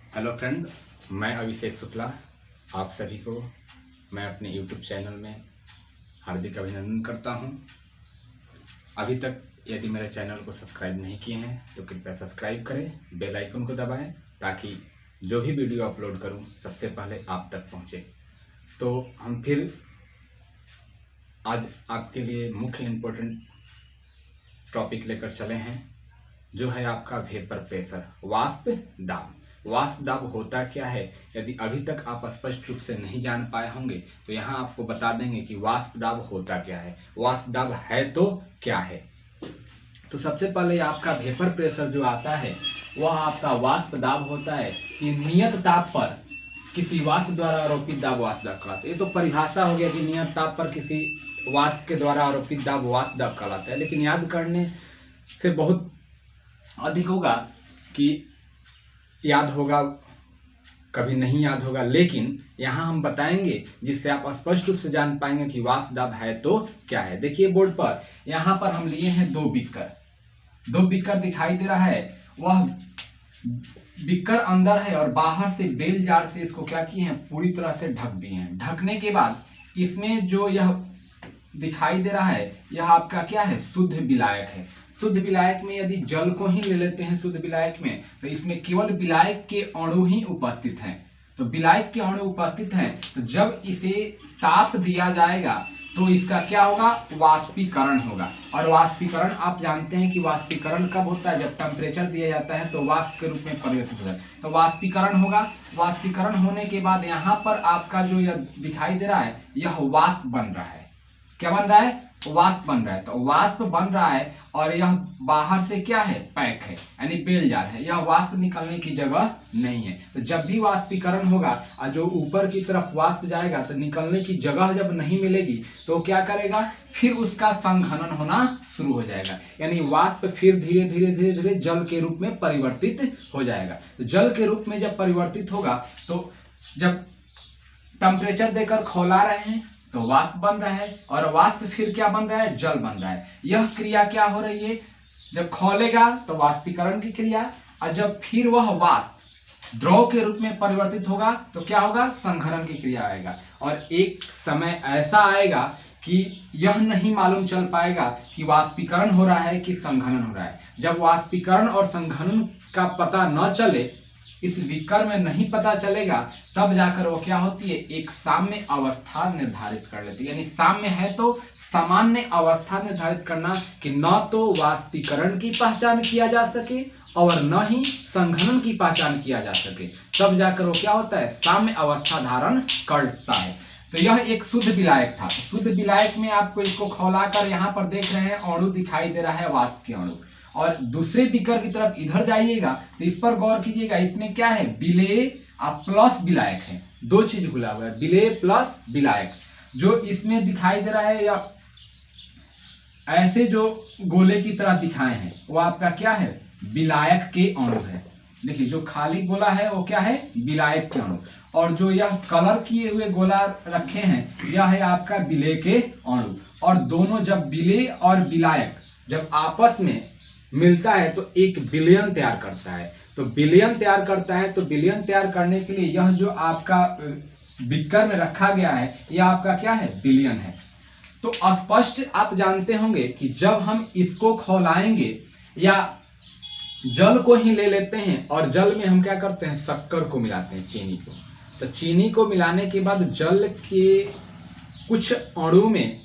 Hello friend, मैं अभिषेक शुक्ला। आप सभी को मैं अपने YouTube चैनल में हार्दिक अभिनंदन करता हूं। अभी तक यदि मेरे चैनल को सब्सक्राइब नहीं किए हैं तो कृपया सब्सक्राइब करें, बेल आइकन को दबाएं ताकि जो भी वीडियो अपलोड करूं सबसे पहले आप तक पहुंचे। तो हम फिर आज आपके लिए मुख्य इम्पोर्टेंट टॉपिक लेकर चले हैं, जो है आपका वेपर प्रेशर, वाष्प दाब। वाष्प दाब होता क्या है? यदि अभी तक आप स्पष्ट रूप से नहीं जान पाए होंगे तो यहाँ आपको बता देंगे कि वाष्प दाब होता क्या है, वाष्प दाब है तो क्या है। तो सबसे पहले आपका वेपर प्रेशर जो आता है वह आपका वाष्प दाब होता है कि नियत ताप पर किसी वाष्प द्वारा आरोपित दाब वाष्प दाब कहलाता है। ये तो परिभाषा हो गया कि नियत ताप पर किसी वाष्प के द्वारा आरोपित दाब वाष्प दाब कहलाता है, लेकिन याद करने से बहुत अधिक होगा कि याद होगा, कभी नहीं याद होगा, लेकिन यहाँ हम बताएंगे जिससे आप स्पष्ट रूप से जान पाएंगे कि वाष्प दाब है तो क्या है। देखिए बोर्ड पर, यहाँ पर हम लिए हैं दो बीकर दिखाई दे रहा है। वह बीकर अंदर है और बाहर से बेल जार से इसको क्या किए हैं, पूरी तरह से ढक दिए हैं। ढकने के बाद इसमें जो यह दिखाई दे रहा है यह आपका क्या है, शुद्ध विलायक है। शुद्ध विलायक में यदि जल को ही ले लेते हैं शुद्ध विलायक में, तो इसमें केवल विलायक के अणु ही उपस्थित हैं। तो विलायक के अणु उपस्थित हैं, तो जब इसे ताप दिया जाएगा तो इसका क्या होगा, वाष्पीकरण होगा। और वाष्पीकरण आप जानते हैं कि वाष्पीकरण कब होता है, जब टेम्परेचर दिया जाता है तो वाष्प के रूप में परिवर्तित होता है, तो वाष्पीकरण होगा। वाष्पीकरण होने के बाद यहाँ पर आपका जो यह दिखाई दे रहा है यह वाष्प बन रहा है। क्या बन रहा है, वाष्प बन रहा है। तो वाष्प बन रहा है और यह बाहर से क्या है, पैक है, यानी बेल जार है। यह वाष्प निकलने की जगह नहीं है। तो जब भी वाष्पीकरण होगा और जो ऊपर की तरफ वाष्प जाएगा तो निकलने की जगह जब नहीं मिलेगी तो क्या करेगा, फिर उसका संघनन होना शुरू हो जाएगा, यानी वाष्प फिर धीरे धीरे धीरे धीरे जल के रूप में परिवर्तित हो जाएगा। तो जल के रूप में जब परिवर्तित होगा तो जब टेम्परेचर देकर खौला रहे हैं तो वाष्प बन रहा है, और वाष्प फिर क्या बन रहा है, जल बन रहा है। यह क्रिया क्या हो रही है, जब खौलेगा तो वाष्पीकरण की क्रिया, और जब फिर वह वाष्प द्रव के रूप में परिवर्तित होगा तो क्या होगा, संघनन की क्रिया आएगा। और एक समय ऐसा आएगा कि यह नहीं मालूम चल पाएगा कि वाष्पीकरण हो रहा है कि संघनन हो रहा है। जब वाष्पीकरण और संघनन का पता न चले, इस बीकर में नहीं पता चलेगा, तब जाकर वो क्या होती है, एक साम्य अवस्था निर्धारित कर लेती है। यानी साम्य है तो सामान्य अवस्था निर्धारित करना कि न तो वाष्पीकरण की पहचान किया जा सके और न ही संघनन की पहचान किया जा सके, तब जाकर वो क्या होता है, साम्य अवस्था धारण करता है। तो यह एक शुद्ध विलायक था। शुद्ध विलायक में आपको इसको खौलाकर यहाँ पर देख रहे हैं अणु दिखाई दे रहा है, वाष्प के अणु। और दूसरे बीकर की तरफ इधर जाइएगा तो इस पर गौर कीजिएगा, इसमें क्या है, विलेय प्लस विलायक है। दो चीज खुला हुआ है, विलेय प्लस विलायक। जो इसमें दिखाई दे रहा है या ऐसे जो गोले की तरह दिखाए हैं वो आपका क्या है, विलायक के अणु है। देखिए जो खाली गोला है वो क्या है, विलायक के अणु, और जो यह कलर किए हुए गोला रखे हैं यह है आपका विलेय के अणु। और दोनों जब विलेय और विलायक जब आपस में मिलता है तो एक विलयन तैयार करता है। तो विलयन तैयार करता है, तो विलयन तैयार करने के लिए यह जो आपका बीकर में रखा गया है यह आपका क्या है, विलयन है। तो स्पष्ट आप जानते होंगे कि जब हम इसको खौलाएंगे या जल को ही ले लेते हैं और जल में हम क्या करते हैं, शक्कर को मिलाते हैं, चीनी को। तो चीनी को मिलाने के बाद जल के कुछ अणु में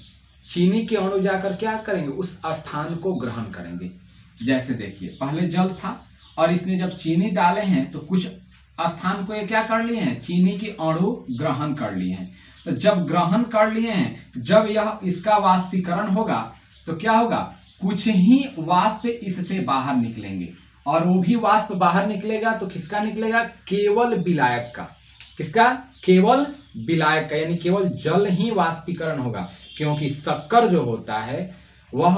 चीनी के अणु जाकर क्या करेंगे, उस स्थान को ग्रहण करेंगे। जैसे देखिए पहले जल था और इसमें जब चीनी डाले हैं तो कुछ स्थान को ये क्या कर लिए हैं, चीनी के अणु ग्रहण कर लिए हैं। तो जब ग्रहण कर लिए हैं, जब यह इसका वाष्पीकरण होगा तो क्या होगा, कुछ ही वाष्प इससे बाहर निकलेंगे, और वो भी वाष्प बाहर निकलेगा तो किसका निकलेगा, केवल विलायक का। किसका, केवल विलायक का, यानी केवल जल ही वाष्पीकरण होगा, क्योंकि शक्कर जो होता है वह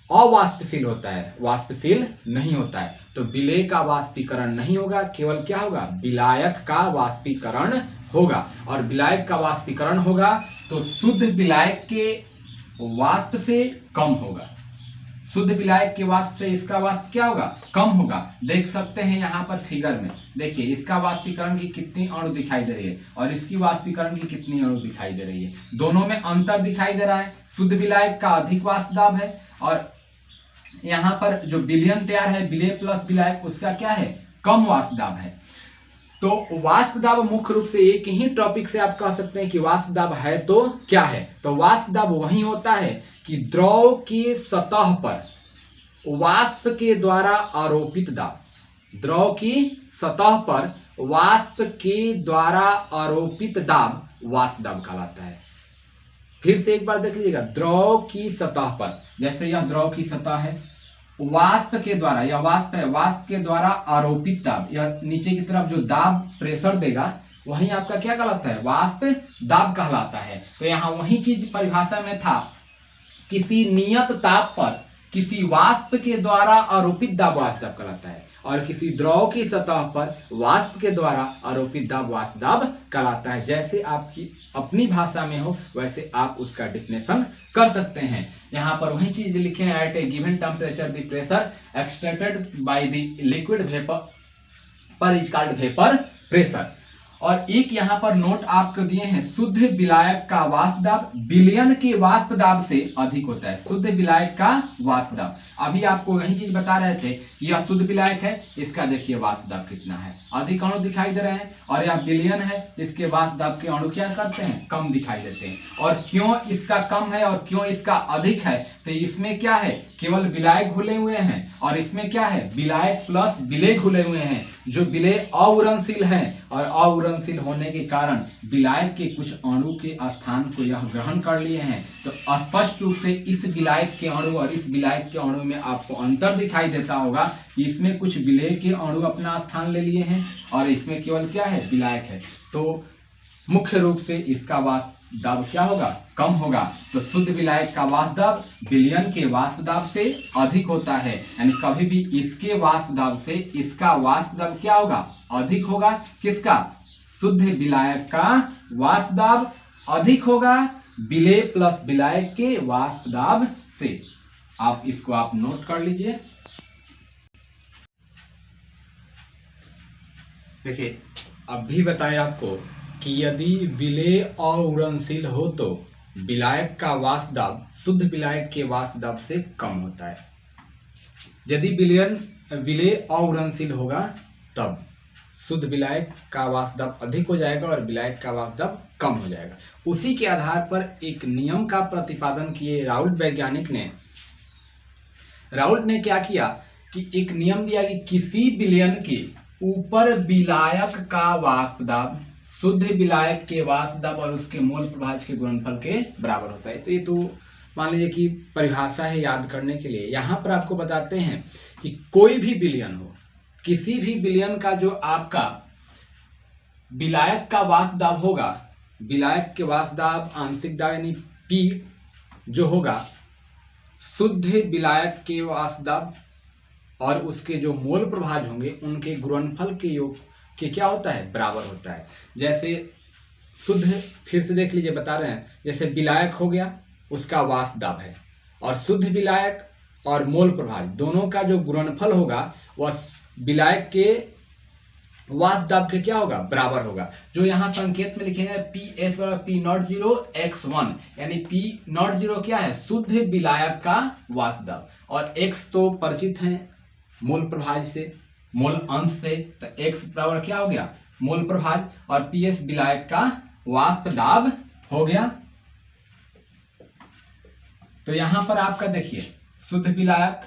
अवाष्पशील होता है, वाष्पशील नहीं होता है। तो विलेय का वाष्पीकरण नहीं होगा, केवल क्या होगा, विलायक का वाष्पीकरण होगा। और विलायक का वाष्पीकरण होगा तो शुद्ध विलायक के वाष्प से कम होगा, शुद्ध विलायक के वाष्प से इसका वाष्प क्या होगा, कम होगा। देख सकते हैं यहाँ पर फिगर में, देखिए इसका वाष्पीकरण की कितनी अणु दिखाई दे रही है और इसकी वाष्पीकरण की कितनी अणु दिखाई दे रही है, दोनों में अंतर दिखाई दे रहा है। शुद्ध विलायक का अधिक वाष्प दाब है और यहाँ पर जो विलयन तैयार है विलेय प्लस विलायक उसका क्या है, कम वाष्प दाब है। तो वाष्प दाब मुख्य रूप से एक ही टॉपिक से आप कह सकते हैं कि वाष्प दाब है तो क्या है। तो वाष्प दाब वही होता है कि द्रव की सतह पर वाष्प के द्वारा आरोपित दाब, द्रव की सतह पर वाष्प के द्वारा आरोपित दाब वाष्प दाब कहलाता है। फिर से एक बार देख लीजिएगा, द्रव की सतह पर, जैसे यह द्रव की सतह है, वाष्प के द्वारा, यह वाष्प है, वाष्प के द्वारा आरोपित दाब, यह नीचे की तरफ जो दाब प्रेशर देगा वही आपका क्या कहलाता है, वाष्प दाब कहलाता है। तो यहाँ वही चीज परिभाषा में था, किसी नियत ताप पर किसी वाष्प के द्वारा आरोपित दाब वाष्प दाब कहलाता है और किसी द्रव की सतह पर वाष्प के द्वारा आरोपित दाब वाष्प दाब कहलाता है। जैसे आपकी अपनी भाषा में हो वैसे आप उसका डिफिनेशन कर सकते हैं। यहाँ पर वही चीज लिखे हैं, at a given temperature the pressure extracted by the liquid vapour पर इज कॉल्ड वेपर प्रेशर। और एक यहाँ पर नोट आपको दिए हैं, शुद्ध विलायक का वाष्प दाब विलयन के वाष्प दाब से अधिक होता है। शुद्ध विलायक का वाष्प दाब, अभी आपको यही चीज बता रहे थे कि यह शुद्ध विलायक है, इसका देखिए वाष्प दाब कितना है, अधिक अणु दिखाई दे रहे हैं, और यह विलयन है, इसके वाष्प दाब के अणु क्या करते हैं, कम दिखाई देते हैं। और क्यों इसका कम है और क्यों इसका अधिक है, तो इसमें क्या है, केवल विलायक घुले हुए हैं और इसमें क्या है, विलायक प्लस विलेय घुले हुए हैं। जो विलेय अउरणशील है और अउरणशील होने के कारण विलायक के कुछ अणु के स्थान को यह ग्रहण कर लिए हैं। तो स्पष्ट रूप से इस विलायक के अणु और इस विलायक के अणु में आपको अंतर दिखाई देता होगा कि इसमें कुछ विलेय के अणु अपना स्थान ले लिए हैं और इसमें केवल क्या है, विलायक है। तो मुख्य रूप से इसका वाष्प दाब क्या होगा, कम होगा। तो शुद्ध विलायक का वाष्प दाब विलयन के वाष्प दाब से अधिक होता है, यानी कभी भी इसके वाष्प दाब से इसका वाष्प दाब क्या होगा, अधिक होगा। किसका, शुद्ध विलायक का वाष्प दाब अधिक होगा विलेय प्लस विलायक के वाष्प दाब से। आप इसको आप नोट कर लीजिए। देखिए अभी बताया आपको कि यदि विलेय अउरणशील हो तो विलायक का वाष्प दाब शुद्ध विलायक के वाष्प दाब से कम होता है। यदि विलेय अउरणशील होगा तब शुद्ध विलायक का वाष्प दाब अधिक हो जाएगा और विलायक का वाष्प दाब कम हो जाएगा। उसी के आधार पर एक नियम का प्रतिपादन किए राउल्ट वैज्ञानिक ने। राउल्ट ने क्या किया कि एक नियम दिया कि किसी विलयन के ऊपर विलायक का वाष्प दाब शुद्ध विलायक के वाष्प दाब और उसके मोल प्रभाज के गुणनफल के बराबर होता है। तो ये तो मान लीजिए कि परिभाषा है याद करने के लिए। यहाँ पर आपको बताते हैं कि कोई भी विलयन हो, किसी भी विलयन का जो आपका विलायक का वाष्प दाब होगा, विलायक के वाष्प दाब आंशिक दाब यानी P जो होगा शुद्ध विलायक के वाष्प दाब और उसके जो मोल प्रभाज होंगे उनके गुणनफल के योग के क्या होता है, बराबर होता है। जैसे शुद्ध, फिर से देख लीजिए बता रहे हैं, जैसे विलायक हो गया उसका वाष्प दाब है और शुद्ध विलायक और मोल प्रभाज दोनों का जो गुणनफल होगा वह विलायक के वाष्प दाब के क्या होगा, बराबर होगा। जो यहाँ संकेत में लिखे हैं PS और P0 x1 यानी P0 क्या है, शुद्ध विलायक का वाष्प दाब और x तो परिचित है मोल प्रभाज से, मोल अंश से, तो x बराबर क्या हो गया, मोल प्रभाज और PS विलायक का वाष्प दाब हो गया। तो यहां पर आपका देखिए शुद्ध विलायक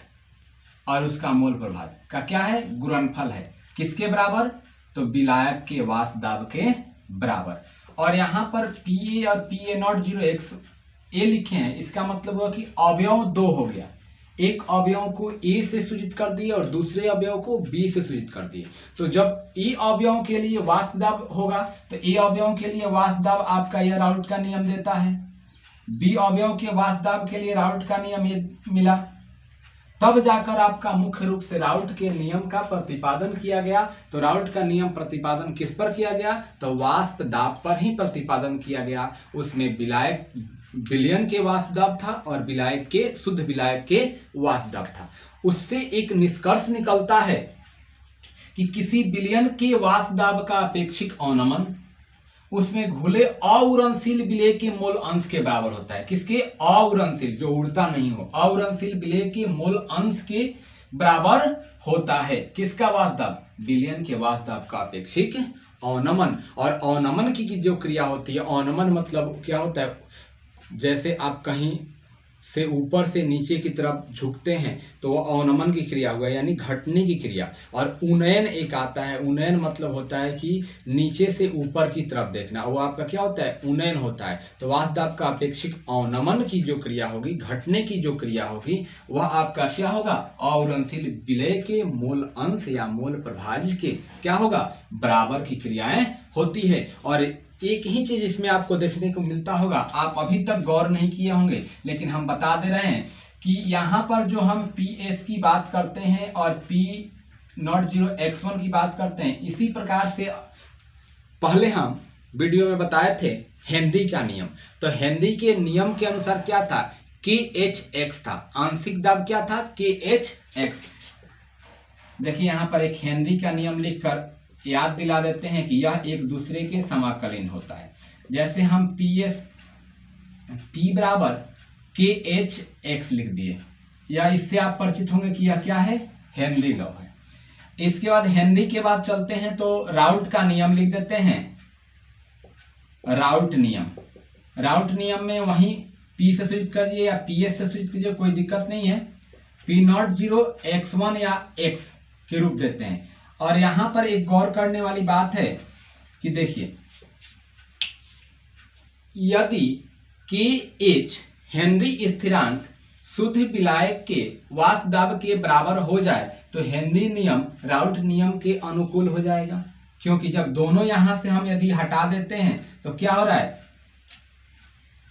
और उसका मोल प्रभाज का क्या है, गुणनफल है, किसके बराबर, तो विलायक के वाष्प दाब के बराबर। और यहाँ पर PA और PA0 x A लिखे हैं, इसका मतलब हुआ कि अवयव दो हो गया, एक अवयव को A से सूचित कर दिए और दूसरे अवयव को B से सूचित कर दिए। तो जब A अवयव के लिए वाष्प दाब होगा तो A अवयव के लिए वाष्प दाब आपका यह राउल्ट का नियम देता है, B अवयव के वाष्प दाब के लिए राउल्ट का नियम ये मिला, तब जाकर आपका मुख्य रूप से राउल्ट के नियम का प्रतिपादन किया गया। तो राउल्ट का नियम प्रतिपादन किस पर किया गया, तो वाष्प दाब पर ही प्रतिपादन किया गया। उसमें विलायक विलयन के वाष्पदाब था और विलायक के, शुद्ध विलायक के वाष्पदाब था। उससे एक निष्कर्ष निकलता है कि किसी विलयन के वाष्पदाब का अपेक्षिक अवनमन उसमें घुले अउरणशील विलेय के मोल अंश के बराबर होता है। किसके? अउरणशील, जो उड़ता नहीं हो, अउरणशील विलेय के मोल अंश के बराबर होता है। किसका वाष्पदाब? विलयन के वाष्पदाब का अपेक्षिक अवनमन। और अवनमन की जो क्रिया होती है, अवनमन मतलब क्या होता है? जैसे आप कहीं से ऊपर से नीचे की तरफ झुकते हैं तो वो अवनमन की क्रिया हुआ, यानी घटने की क्रिया। और उन्नयन एक आता है, उन्नयन मतलब होता है कि नीचे से ऊपर की तरफ देखना, वो आपका क्या होता है? उन्नयन होता है। तो वाष्पदाब का अपेक्षिक अवनमन की जो क्रिया होगी, घटने की जो क्रिया होगी, वह आपका क्या होगा? अउरणशील विलेय के मोल अंश या मोल प्रभाज्य के क्या होगा? बराबर की क्रियाएं होती है। और एक ही चीज इसमें आपको देखने को मिलता होगा, आप अभी तक गौर नहीं किए होंगे, लेकिन हम बता दे रहे हैं कि यहाँ पर जो हम PS की बात करते हैं और P0x1 की बात करते हैं, इसी प्रकार से पहले हम वीडियो में बताए थे हेनरी का नियम। तो हेनरी के नियम के अनुसार क्या था? KHX था, आंशिक दाब क्या था? KHX। देखिए यहाँ पर एक हेनरी का नियम लिखकर याद दिला देते हैं कि यह एक दूसरे के समाकलन होता है। जैसे हम P बराबर KHX लिख दिए, या इससे आप परिचित होंगे कि यह क्या है? हेनरी लॉ है। इसके बाद हेनरी के बाद चलते हैं तो राउट का नियम लिख देते हैं। राउट नियम, राउट नियम में वहीं P से स्विच करिए या PS से स्विच कीजिए, कोई दिक्कत नहीं है। P0x1 या X के रूप देते हैं। और यहां पर एक गौर करने वाली बात है कि देखिए, यदि KH हेनरी स्थिरांक शुद्ध विलायक के वाष्पदाब के बराबर हो जाए तो हेनरी नियम राउट नियम के अनुकूल हो जाएगा। क्योंकि जब दोनों यहां से हम यदि हटा देते हैं तो क्या हो रहा है?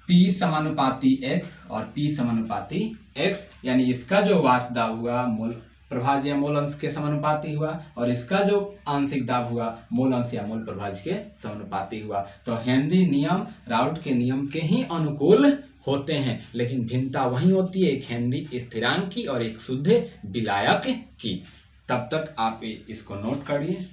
P समानुपाती X और P समानुपाती X, यानी इसका जो वाष्पदाब हुआ मोल प्रभाज्य या मोल अंश के समानुपाती हुआ, और इसका जो आंशिक दाब हुआ मोल अंश या मोल प्रभाज्य के समानुपाती हुआ। तो हेनरी नियम राउट के नियम के ही अनुकूल होते हैं, लेकिन भिन्नता वही होती है, एक हेनरी स्थिरांक की और एक शुद्ध विलायक की। तब तक आप इसको नोट करिए।